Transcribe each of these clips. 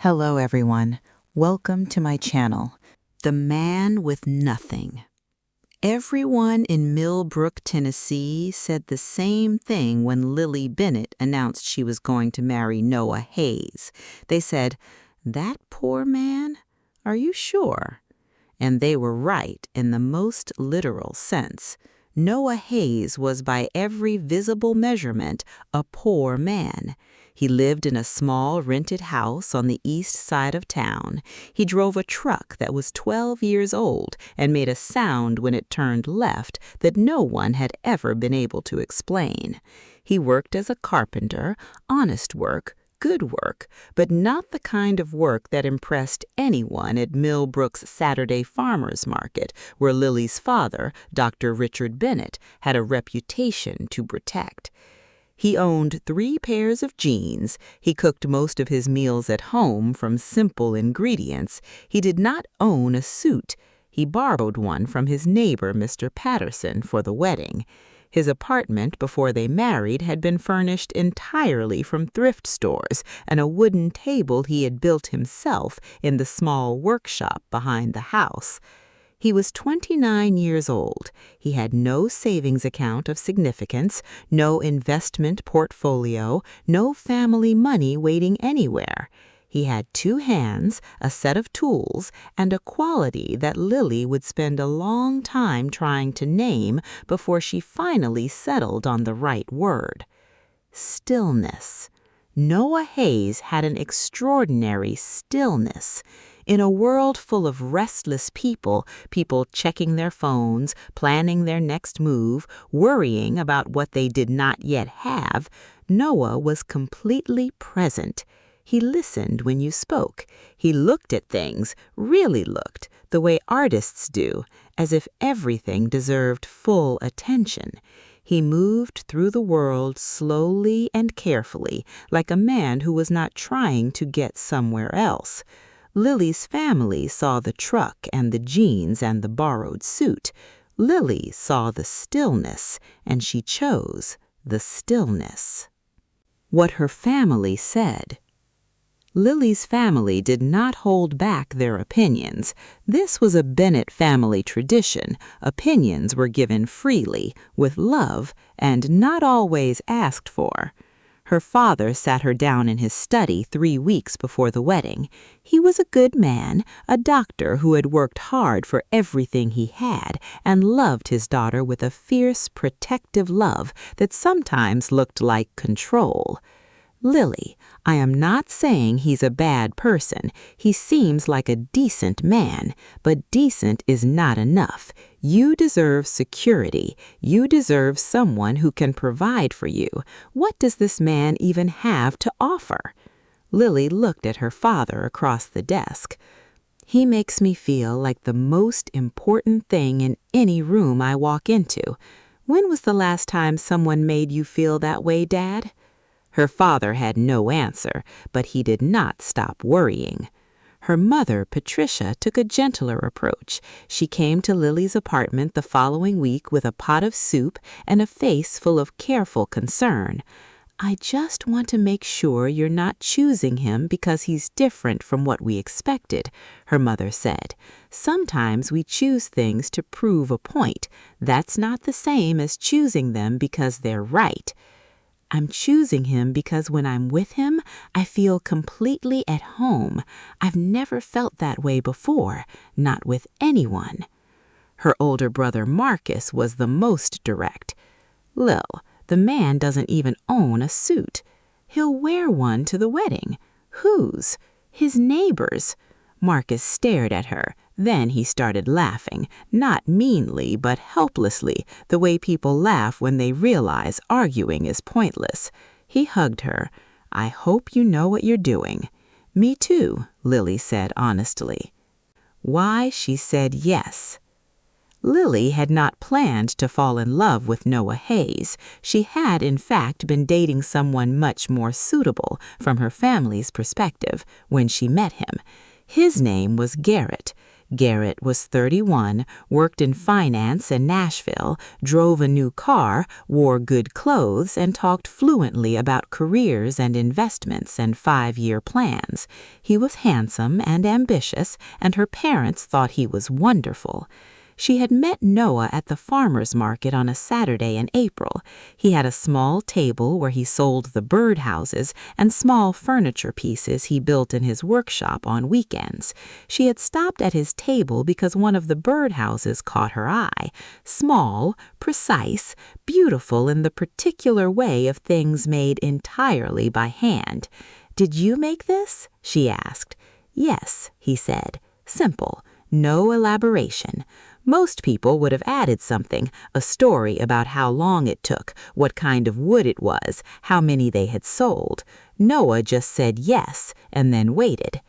Hello everyone, welcome to my channel, The Man with Nothing. Everyone in Millbrook, Tennessee said the same thing when Lily Bennett announced she was going to marry Noah Hayes. They said, "That poor man? Are you sure?" And they were right in the most literal sense. Noah Hayes was by every visible measurement a poor man. He lived in a small rented house on the east side of town. He drove a truck that was 12 years old and made a sound when it turned left that no one had ever been able to explain. He worked as a carpenter, honest work, good work, but not the kind of work that impressed anyone at Millbrook's Saturday Farmers Market, where Lily's father, Dr. Richard Bennett, had a reputation to protect. He owned 3 pairs of jeans. He cooked most of his meals at home from simple ingredients. He did not own a suit. He borrowed one from his neighbor, Mr. Patterson, for the wedding. His apartment before they married had been furnished entirely from thrift stores and a wooden table he had built himself in the small workshop behind the house. He was 29 years old. He had no savings account of significance, no investment portfolio, no family money waiting anywhere. He had 2 hands, a set of tools, and a quality that Lily would spend a long time trying to name before she finally settled on the right word. Stillness. Noah Hayes had an extraordinary stillness. In a world full of restless people checking their phones, planning their next move, worrying about what they did not yet have, Noah was completely present. He listened when you spoke. He looked at things, really looked, the way artists do, as if everything deserved full attention. He moved through the world slowly and carefully, like a man who was not trying to get somewhere else. Lily's family saw the truck and the jeans and the borrowed suit. Lily saw the stillness, and she chose the stillness. What her family said. Lily's family did not hold back their opinions. This was a Bennett family tradition. Opinions were given freely, with love, and not always asked for. Her father sat her down in his study 3 weeks before the wedding. He was a good man, a doctor who had worked hard for everything he had and loved his daughter with a fierce, protective love that sometimes looked like control. "Lily, I am not saying he's a bad person. He seems like a decent man, but decent is not enough. You deserve security. You deserve someone who can provide for you. What does this man even have to offer?" Lily looked at her father across the desk. "He makes me feel like the most important thing in any room I walk into. When was the last time someone made you feel that way, Dad?" Her father had no answer, but he did not stop worrying. Her mother, Patricia, took a gentler approach. She came to Lily's apartment the following week with a pot of soup and a face full of careful concern. "I just want to make sure you're not choosing him because he's different from what we expected," her mother said. "Sometimes we choose things to prove a point. That's not the same as choosing them because they're right. I'm choosing him because when I'm with him, I feel completely at home. I've never felt that way before, not with anyone." Her older brother Marcus was the most direct. "Lil, the man doesn't even own a suit. He'll wear one to the wedding. Whose? His neighbor's." Marcus stared at her. Then he started laughing, not meanly but helplessly, the way people laugh when they realize arguing is pointless. He hugged her. "I hope you know what you're doing." "Me too," Lily said honestly. Why she said yes. Lily had not planned to fall in love with Noah Hayes. She had, in fact, been dating someone much more suitable from her family's perspective when she met him. His name was Garrett. Garrett was 31, worked in finance in Nashville, drove a new car, wore good clothes, and talked fluently about careers and investments and 5-year plans. He was handsome and ambitious, and her parents thought he was wonderful. She had met Noah at the farmer's market on a Saturday in April. He had a small table where he sold the birdhouses and small furniture pieces he built in his workshop on weekends. She had stopped at his table because one of the birdhouses caught her eye. Small, precise, beautiful in the particular way of things made entirely by hand. "Did you make this?" she asked. "Yes," he said. "Simple. No elaboration." Most people would have added something, a story about how long it took, what kind of wood it was, how many they had sold. Noah just said yes and then waited.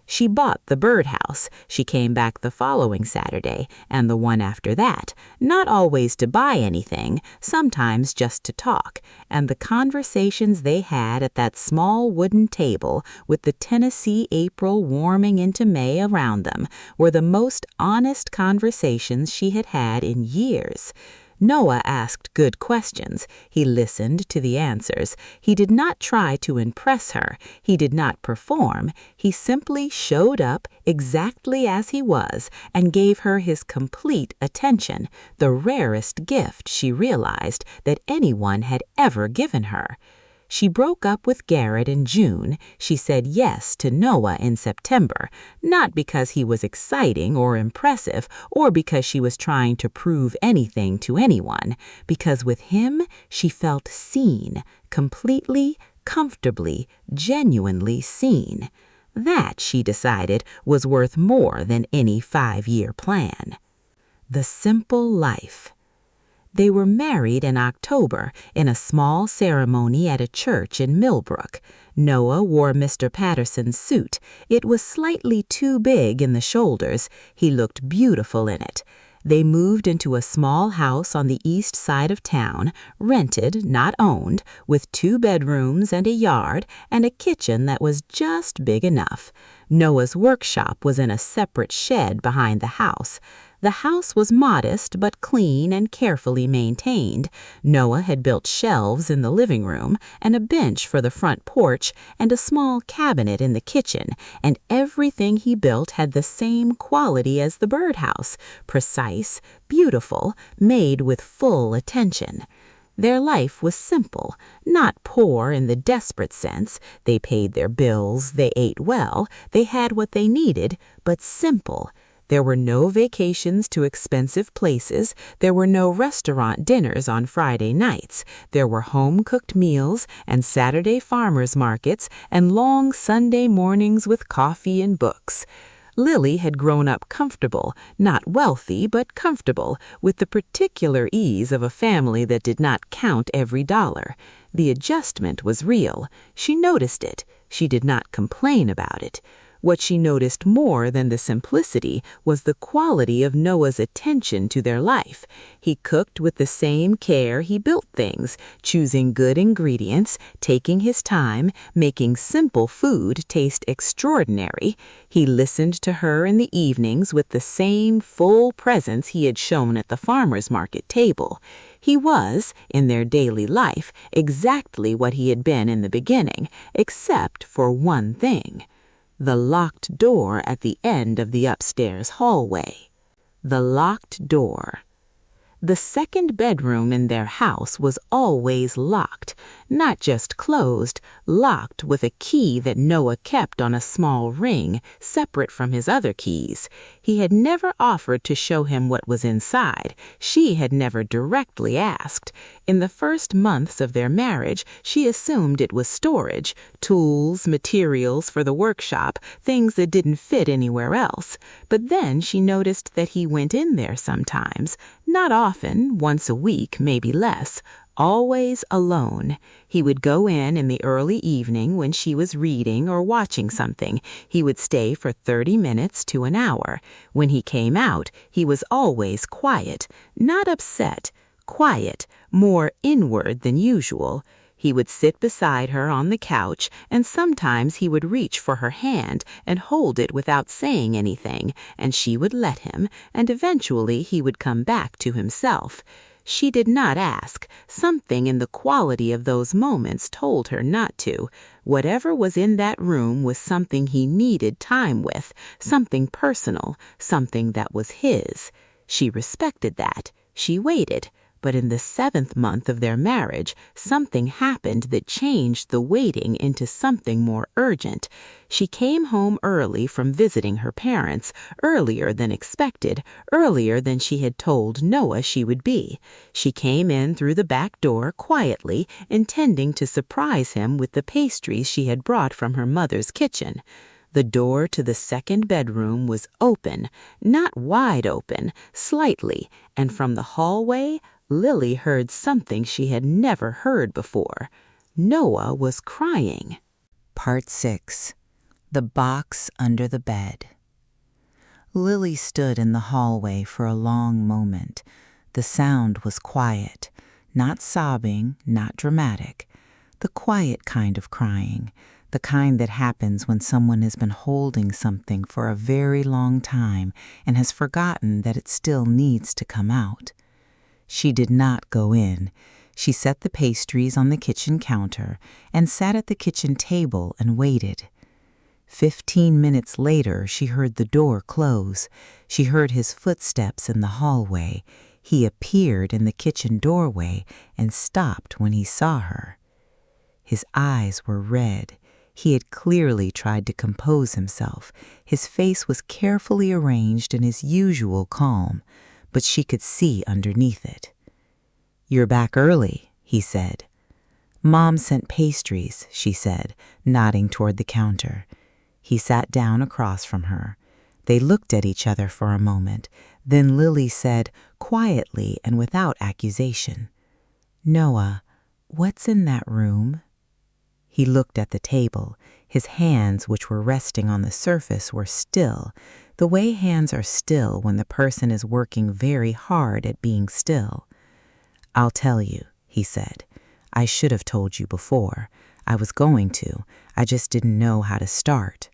She bought the birdhouse. She came back the following Saturday and the one after that, not always to buy anything, sometimes just to talk. And the conversations they had at that small wooden table with the Tennessee April warming into May around them were the most honest conversations she had had in years. Noah asked good questions. He listened to the answers. He did not try to impress her. He did not perform. He simply showed up exactly as he was and gave her his complete attention, the rarest gift she realized that anyone had ever given her. She broke up with Garrett in June. She said yes to Noah in September, not because he was exciting or impressive or because she was trying to prove anything to anyone, because with him she felt seen, completely, comfortably, genuinely seen. That, she decided, was worth more than any 5-year plan. The simple life. They were married in October in a small ceremony at a church in Millbrook. Noah wore Mr. Patterson's suit. It was slightly too big in the shoulders. He looked beautiful in it. They moved into a small house on the east side of town, rented, not owned, with 2 bedrooms and a yard and a kitchen that was just big enough. Noah's workshop was in a separate shed behind the house. The house was modest but clean and carefully maintained. Noah had built shelves in the living room and a bench for the front porch and a small cabinet in the kitchen, and everything he built had the same quality as the birdhouse, precise, beautiful, made with full attention. Their life was simple, not poor in the desperate sense. They paid their bills, they ate well, they had what they needed, but simple. There were no vacations to expensive places. There were no restaurant dinners on Friday nights. There were home-cooked meals and Saturday farmers markets and long Sunday mornings with coffee and books. Lily had grown up comfortable, not wealthy, but comfortable, with the particular ease of a family that did not count every dollar. The adjustment was real. She noticed it. She did not complain about it. What she noticed more than the simplicity was the quality of Noah's attention to their life. He cooked with the same care he built things, choosing good ingredients, taking his time, making simple food taste extraordinary. He listened to her in the evenings with the same full presence he had shown at the farmer's market table. He was, in their daily life, exactly what he had been in the beginning, except for one thing. The locked door at the end of the upstairs hallway. The locked door. The second bedroom in their house was always locked, not just closed, locked with a key that Noah kept on a small ring, separate from his other keys. He had never offered to show him what was inside. She had never directly asked. In the first months of their marriage, she assumed it was storage, tools, materials for the workshop, things that didn't fit anywhere else. But then she noticed that he went in there sometimes, not often, once a week, maybe less, always alone. He would go in the early evening when she was reading or watching something. He would stay for 30 minutes to an hour. When he came out, he was always quiet, not upset, quiet, more inward than usual. He would sit beside her on the couch, and sometimes he would reach for her hand and hold it without saying anything, and she would let him, and eventually he would come back to himself. She did not ask. Something in the quality of those moments told her not to. Whatever was in that room was something he needed time with, something personal, something that was his. She respected that. She waited. But in the 7th month of their marriage, something happened that changed the waiting into something more urgent. She came home early from visiting her parents, earlier than expected, earlier than she had told Noah she would be. She came in through the back door quietly, intending to surprise him with the pastries she had brought from her mother's kitchen. The door to the 2nd bedroom was open, not wide open, slightly, and from the hallway, Lily heard something she had never heard before. Noah was crying. Part 6. The Box Under the Bed. Lily stood in the hallway for a long moment. The sound was quiet, not sobbing, not dramatic. The quiet kind of crying, the kind that happens when someone has been holding something for a very long time and has forgotten that it still needs to come out. She did not go in. She set the pastries on the kitchen counter and sat at the kitchen table and waited. 15 minutes later, she heard the door close. She heard his footsteps in the hallway. He appeared in the kitchen doorway and stopped when he saw her. His eyes were red. He had clearly tried to compose himself. His face was carefully arranged in his usual calm, but she could see underneath it. "You're back early," he said. "Mom sent pastries," she said, nodding toward the counter. He sat down across from her. They looked at each other for a moment. Then Lily said, quietly and without accusation, "Noah, what's in that room?" He looked at the table. His hands, which were resting on the surface, were still, the way hands are still when the person is working very hard at being still. "I'll tell you," he said. "I should have told you before. I was going to. I just didn't know how to start."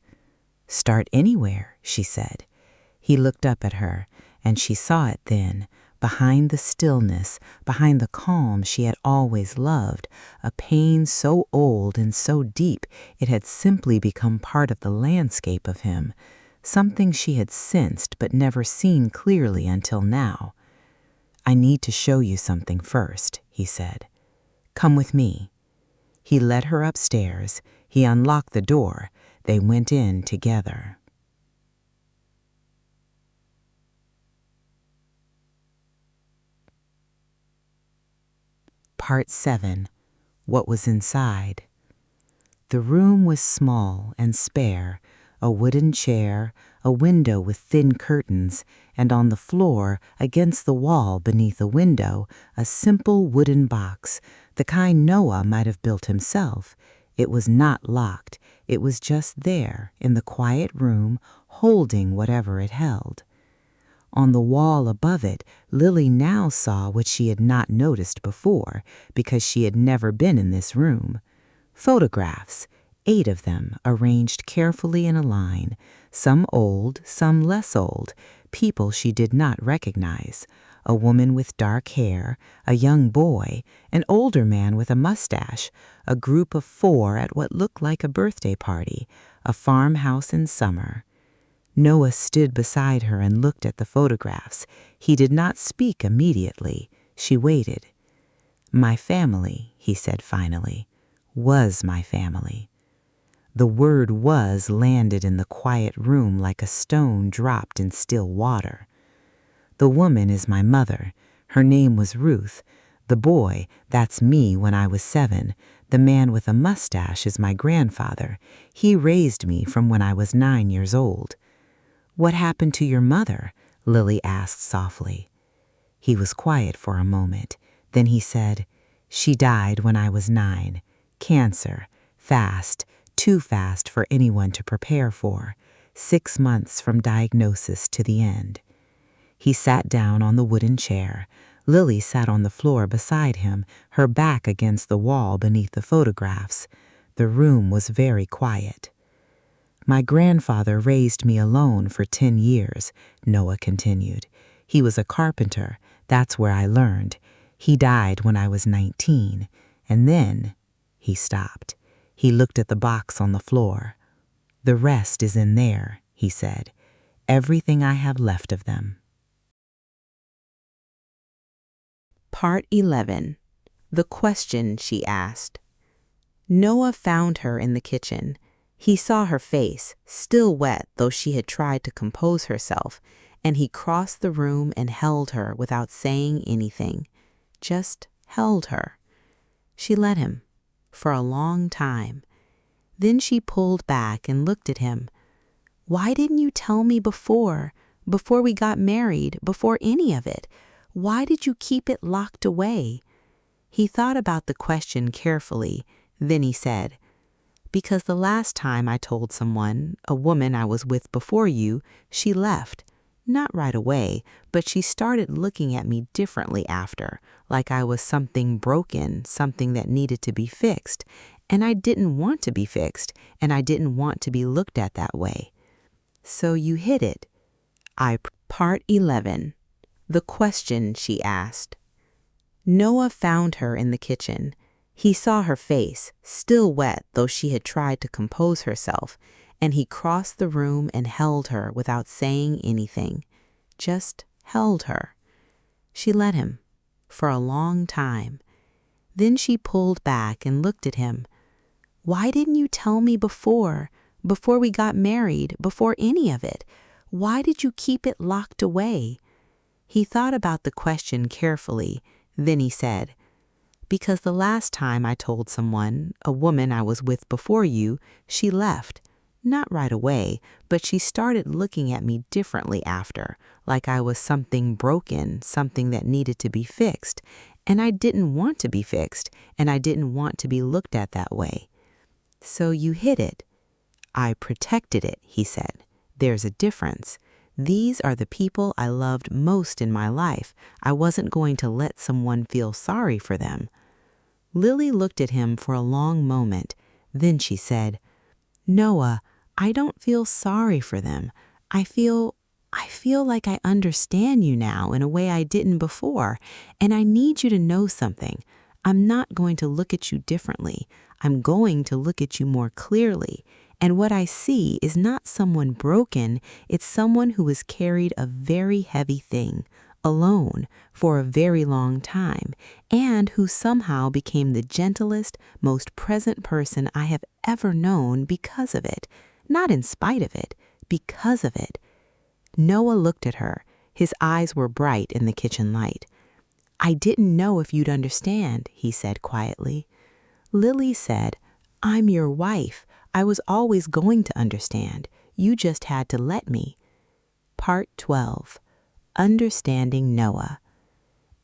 "Start anywhere," she said. He looked up at her, and she saw it then, behind the stillness, behind the calm she had always loved, a pain so old and so deep it had simply become part of the landscape of him, something she had sensed but never seen clearly until now. "I need to show you something first," he said. "Come with me." He led her upstairs. He unlocked the door. They went in together. Part 7. What was inside. The room was small and spare, a wooden chair, a window with thin curtains, and on the floor, against the wall beneath a window, a simple wooden box, the kind Noah might have built himself. It was not locked. It was just there, in the quiet room, holding whatever it held. On the wall above it, Lily now saw what she had not noticed before, because she had never been in this room. Photographs, 8 of them, arranged carefully in a line, some old, some less old, people she did not recognize. A woman with dark hair, a young boy, an older man with a mustache, a group of 4 at what looked like a birthday party, a farmhouse in summer. Noah stood beside her and looked at the photographs. He did not speak immediately. She waited. "My family," he said finally, "was my family." The word "was" landed in the quiet room like a stone dropped in still water. "The woman is my mother. Her name was Ruth. The boy, that's me when I was 7. The man with a mustache is my grandfather. He raised me from when I was 9 years old." "What happened to your mother?" Lily asked softly. He was quiet for a moment. Then he said, "She died when I was 9. Cancer. Fast. Too fast for anyone to prepare for. 6 months from diagnosis to the end." He sat down on the wooden chair. Lily sat on the floor beside him, her back against the wall beneath the photographs. The room was very quiet. My grandfather raised me alone for 10 years, Noah continued. He was a carpenter. That's where I learned. He died when I was 19. And then he stopped. He looked at the box on the floor. The rest is in there, he said. Everything I have left of them. Part 11. The question she asked. Noah found her in the kitchen. He saw her face, still wet though she had tried to compose herself, and he crossed the room and held her without saying anything. Just held her. She let him, for a long time. Then she pulled back and looked at him. Why didn't you tell me before we got married, before any of it? Why did you keep it locked away? He thought about the question carefully. Then he said, because the last time I told someone, a woman I was with before you, she left. Not right away, but she started looking at me differently after, like I was something broken, something that needed to be fixed. And I didn't want to be fixed, and I didn't want to be looked at that way. So you hid it. Part 11. The question she asked. Noah found her in the kitchen. He saw her face, still wet though she had tried to compose herself, and he crossed the room and held her without saying anything. Just held her. She let him, for a long time. Then she pulled back and looked at him. Why didn't you tell me before we got married, before any of it? Why did you keep it locked away? He thought about the question carefully. Then he said, because the last time I told someone, a woman I was with before you, she left. Not right away, but she started looking at me differently after, like I was something broken, something that needed to be fixed. And I didn't want to be fixed, and I didn't want to be looked at that way. So you hid it. I protected it, he said. There's a difference. These are the people I loved most in my life. I wasn't going to let someone feel sorry for them. Lily looked at him for a long moment. Then she said, Noah, I don't feel sorry for them. I feel like I understand you now in a way I didn't before, and I need you to know something. I'm not going to look at you differently. I'm going to look at you more clearly. And what I see is not someone broken, it's someone who has carried a very heavy thing, alone, for a very long time, and who somehow became the gentlest, most present person I have ever known because of it. Not in spite of it, because of it. Noah looked at her. His eyes were bright in the kitchen light. I didn't know if you'd understand, he said quietly. Lily said, I'm your wife. I was always going to understand. You just had to let me. Part 12. Understanding Noah.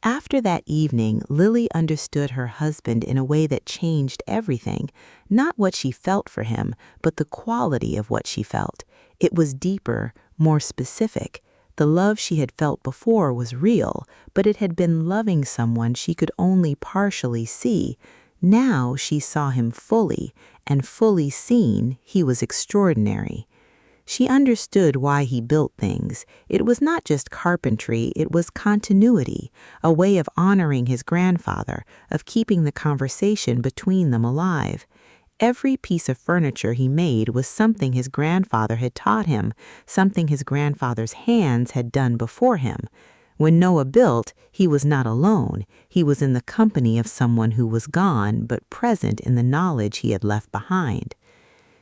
After that evening, Lily understood her husband in a way that changed everything. Not what she felt for him, but the quality of what she felt. It was deeper, more specific. The love she had felt before was real, but it had been loving someone she could only partially see. Now she saw him fully, and fully seen, he was extraordinary. She understood why he built things. It was not just carpentry, it was continuity, a way of honoring his grandfather, of keeping the conversation between them alive. Every piece of furniture he made was something his grandfather had taught him, something his grandfather's hands had done before him. When Noah built, he was not alone. He was in the company of someone who was gone, but present in the knowledge he had left behind.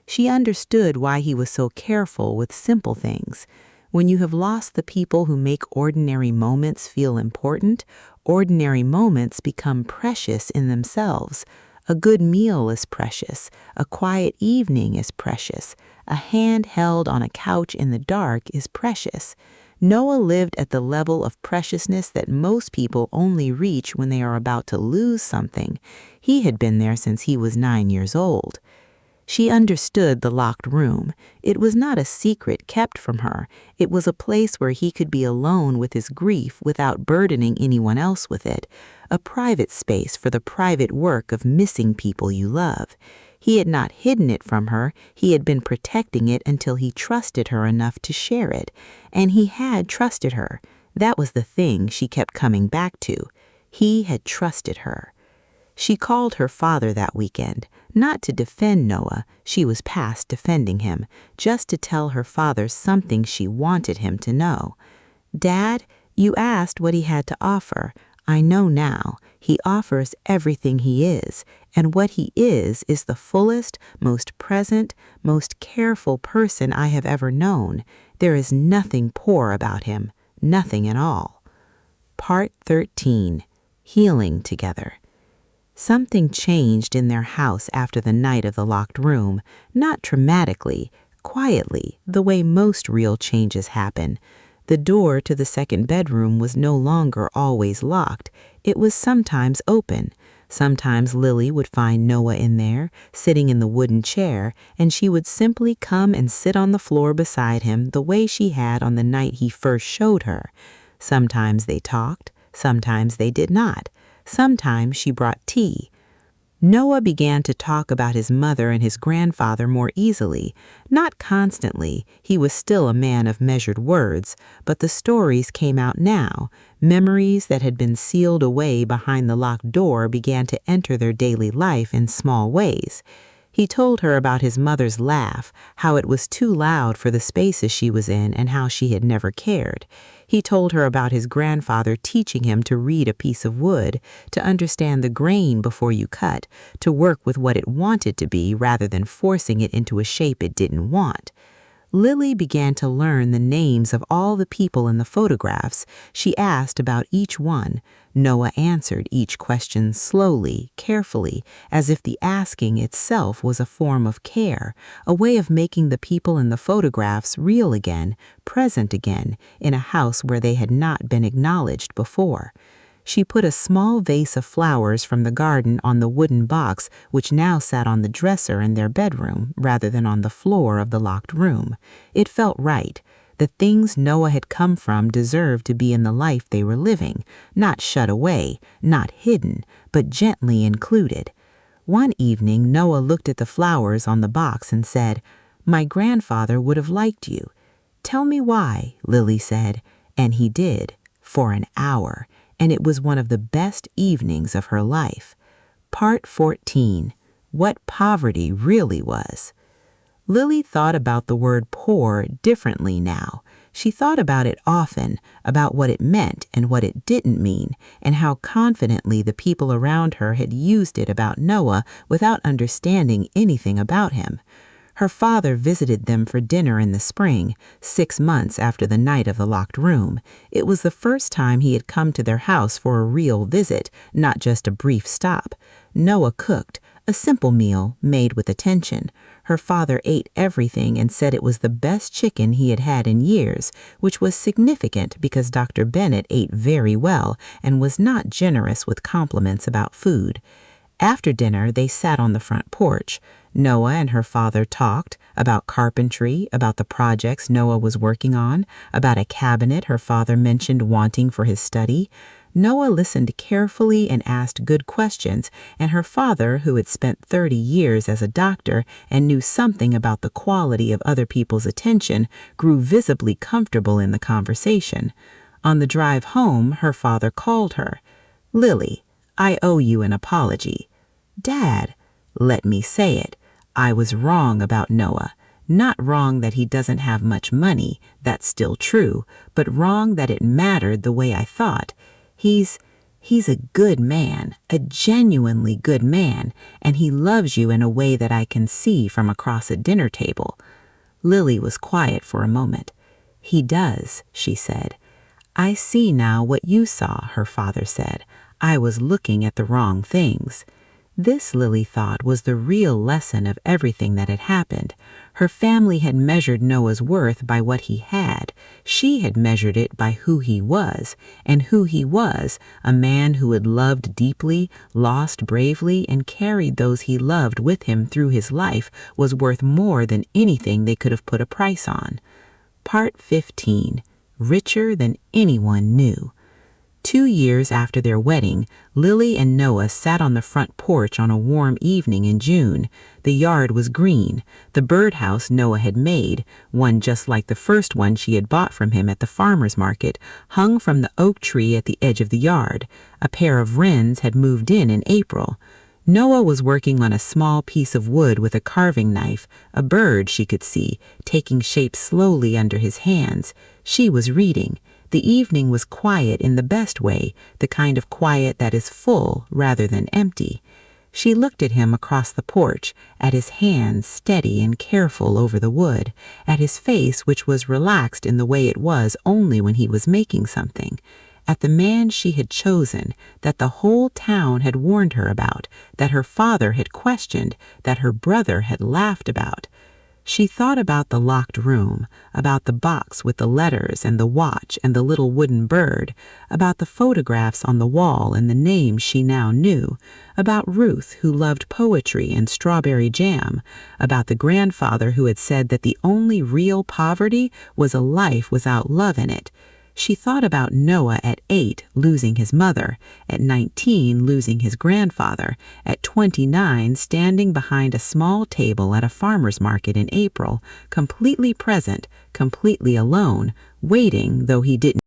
She understood why he was so careful with simple things. When you have lost the people who make ordinary moments feel important, ordinary moments become precious in themselves. A good meal is precious. A quiet evening is precious. A hand held on a couch in the dark is precious. Noah lived at the level of preciousness that most people only reach when they are about to lose something. He had been there since he was 9 years old. She understood the locked room. It was not a secret kept from her. It was a place where he could be alone with his grief without burdening anyone else with it, a private space for the private work of missing people you love. He had not hidden it from her. He had been protecting it until he trusted her enough to share it. And he had trusted her. That was the thing she kept coming back to. He had trusted her. She called her father that weekend, not to defend Noah, she was past defending him, just to tell her father something she wanted him to know. "Dad, you asked what he had to offer. I know now. He offers everything he is, and what he is the fullest, most present, most careful person I have ever known. There is nothing poor about him, nothing at all." Part 13. Healing Together. Something changed in their house after the night of the locked room, not dramatically, quietly, the way most real changes happen. The door to the second bedroom was no longer always locked. It was sometimes open. Sometimes Lily would find Noah in there, sitting in the wooden chair, and she would simply come and sit on the floor beside him the way she had on the night he first showed her. Sometimes they talked, sometimes they did not. Sometimes she brought tea. Noah began to talk about his mother and his grandfather more easily. Not constantly, he was still a man of measured words, but the stories came out now. Memories that had been sealed away behind the locked door began to enter their daily life in small ways. He told her about his mother's laugh, how it was too loud for the spaces she was in and how she had never cared. He told her about his grandfather teaching him to read a piece of wood, to understand the grain before you cut, to work with what it wanted to be rather than forcing it into a shape it didn't want. Lily began to learn the names of all the people in the photographs. She asked about each one. Noah answered each question slowly, carefully, as if the asking itself was a form of care, a way of making the people in the photographs real again, present again, in a house where they had not been acknowledged before. She put a small vase of flowers from the garden on the wooden box which now sat on the dresser in their bedroom rather than on the floor of the locked room. It felt right. The things Noah had come from deserved to be in the life they were living, not shut away, not hidden, but gently included. One evening, Noah looked at the flowers on the box and said, "My grandfather would have liked you." "Tell me why," Lily said, and he did, for an hour. And it was one of the best evenings of her life. Part 14. What poverty really was. Lily thought about the word poor differently now. She thought about it often, about what it meant and what it didn't mean, and how confidently the people around her had used it about Noah without understanding anything about him. Her father visited them for dinner in the spring, 6 months after the night of the locked room. It was the first time he had come to their house for a real visit, not just a brief stop. Noah cooked, a simple meal made with attention. Her father ate everything and said it was the best chicken he had had in years, which was significant because Dr. Bennett ate very well and was not generous with compliments about food. After dinner, they sat on the front porch. Noah and her father talked about carpentry, about the projects Noah was working on, about a cabinet her father mentioned wanting for his study. Noah listened carefully and asked good questions, and her father, who had spent 30 years as a doctor and knew something about the quality of other people's attention, grew visibly comfortable in the conversation. On the drive home, her father called her. "Lily, I owe you an apology." "Dad," "Let me say it. I was wrong about Noah. Not wrong that he doesn't have much money, that's still true, but wrong that it mattered the way I thought. He's a good man, a genuinely good man, and he loves you in a way that I can see from across a dinner table." Lily was quiet for a moment. "He does," she said. "I see now what you saw," her father said. "I was looking at the wrong things." This, Lily thought, was the real lesson of everything that had happened. Her family had measured Noah's worth by what he had. She had measured it by who he was, and who he was, a man who had loved deeply, lost bravely, and carried those he loved with him through his life, was worth more than anything they could have put a price on. Part 15. Richer than anyone knew. 2 years after their wedding, Lily and Noah sat on the front porch on a warm evening in June. The yard was green. The birdhouse Noah had made, one just like the first one she had bought from him at the farmer's market, hung from the oak tree at the edge of the yard. A pair of wrens had moved in April. Noah was working on a small piece of wood with a carving knife, a bird she could see, taking shape slowly under his hands. She was reading. The evening was quiet in the best way, the kind of quiet that is full rather than empty. She looked at him across the porch, at his hands steady and careful over the wood, at his face which was relaxed in the way it was only when he was making something, at the man she had chosen, that the whole town had warned her about, that her father had questioned, that her brother had laughed about. She thought about the locked room, about the box with the letters and the watch and the little wooden bird, about the photographs on the wall and the names she now knew, about Ruth who loved poetry and strawberry jam, about the grandfather who had said that the only real poverty was a life without love in it. She thought about Noah at 8 losing his mother, at 19 losing his grandfather, at 29 standing behind a small table at a farmer's market in April, completely present, completely alone, waiting though he didn't